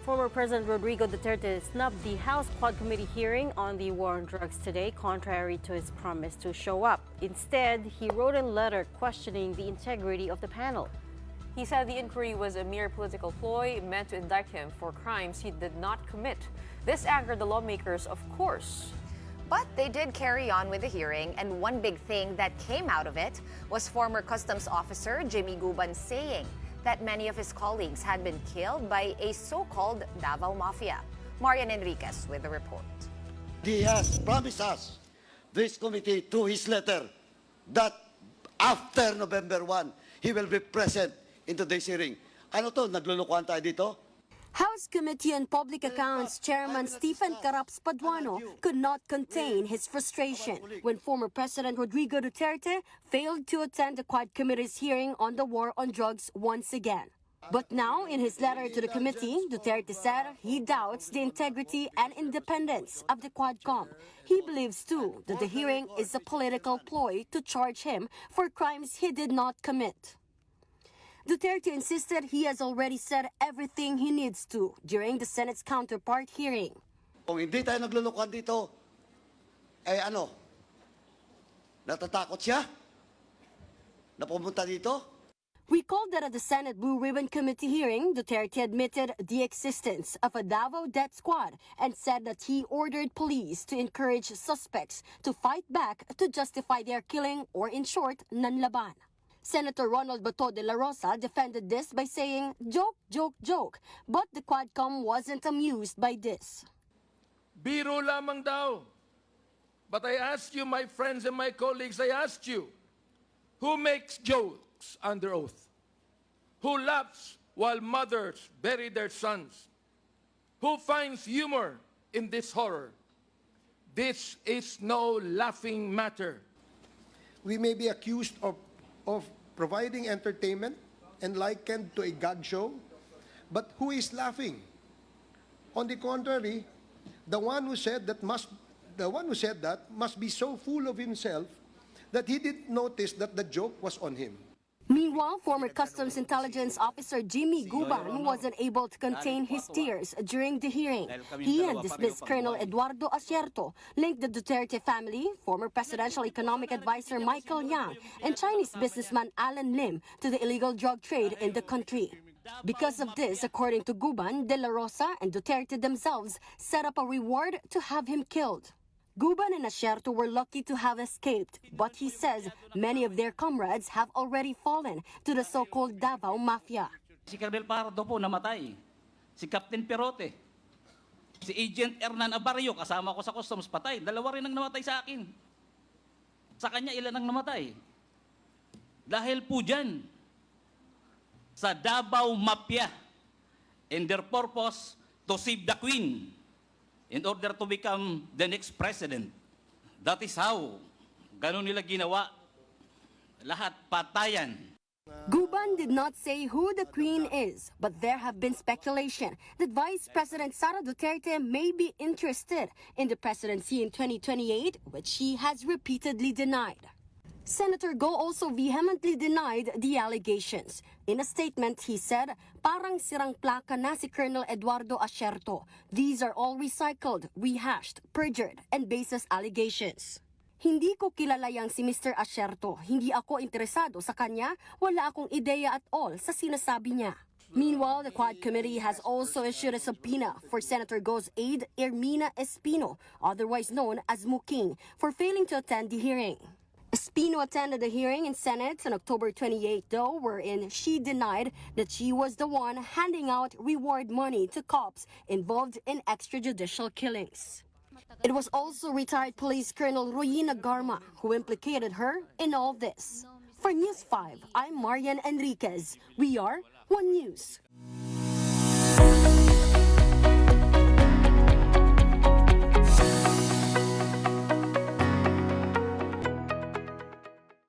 Former President Rodrigo Duterte snubbed the House Quad Committee hearing on the war on drugs today, contrary to his promise to show up. Instead, he wrote a letter questioning the integrity of the panel. He said the inquiry was a mere political ploy meant to indict him for crimes he did not commit. This angered the lawmakers, of course. But they did carry on with the hearing, and one big thing that came out of it was former Customs Officer Jimmy Guban saying that many of his colleagues had been killed by a so-called Davao Mafia. Marian Enriquez with the report. He has promised us, this committee, through his letter, that after November 1, he will be present in today's hearing. Ano to? Naglulukuhan tayo dito? House Committee on Public Accounts Chairman Stephen Caraps Paduano could not contain his frustration when former President Rodrigo Duterte failed to attend the Quad Committee's hearing on the war on drugs once again. But now, in his letter to the committee, Duterte said he doubts the integrity and independence of the Quad Comm. He believes, too, that the hearing is a political ploy to charge him for crimes he did not commit. Duterte insisted he has already said everything he needs to during the Senate's counterpart hearing. Kung hindi tayo naglulukuhan dito, natatakot siya na pumunta dito? Recalled that at the Senate Blue Ribbon Committee hearing, Duterte admitted the existence of a Davao death squad and said that he ordered police to encourage suspects to fight back to justify their killing, or in short, nanlaban. Senator Ronald Bato de la Rosa defended this by saying, joke, joke, joke, but the Quadcom wasn't amused by this. Biro lamang daw. But I ask you, my friends and my colleagues, I ask you, who makes jokes under oath? Who laughs while mothers bury their sons? Who finds humor in this horror? This is no laughing matter. We may be accused of providing entertainment and likened to a gag show, but who is laughing? On the contrary, the one who said that must be so full of himself that he didn't notice that the joke was on him. Meanwhile, former Customs Intelligence Officer Jimmy Guban wasn't able to contain his tears during the hearing. He and dismissed Colonel Eduardo Acierto linked the Duterte family, former Presidential Economic Advisor Michael Yang, and Chinese businessman Alan Lim to the illegal drug trade in the country. Because of this, according to Guban, De La Rosa and Duterte themselves set up a reward to have him killed. Guban and Acierto were lucky to have escaped, but he says many of their comrades have already fallen to the so-called Davao Mafia. Si Colonel Pardo po namatay, si Captain Perote, si Agent Hernan Abarrio, kasama ko sa Customs, patay. Dalawa rin ang namatay sa akin. Sa kanya, ilan ang namatay? Dahil po dyan, sa Davao Mafia, and their purpose to save the Queen, in order to become the next president. That is how, ganun nila ginawa, lahat patayan. Guban did not say who the Queen is, but there have been speculation that Vice President Sara Duterte may be interested in the presidency in 2028, which she has repeatedly denied. Senator Go also vehemently denied the allegations. In a statement, he said, parang sirang plaka na si Colonel Eduardo Acierto. These are all recycled, rehashed, perjured, and baseless allegations. Hindi ko kilala yang si Mr. Acierto. Hindi ako interesado sa kanya. Wala akong ideya at all sa sinasabi niya. Meanwhile, the Quad Committee has also issued a subpoena for Senator Go's aide, Ermina Espino, otherwise known as Muking, for failing to attend the hearing. Espino attended the hearing in Senate on October 28, though, wherein she denied that she was the one handing out reward money to cops involved in extrajudicial killings. It was also retired Police Colonel Royina Garma who implicated her in all this. For News 5, I'm Marian Enriquez. We are One News.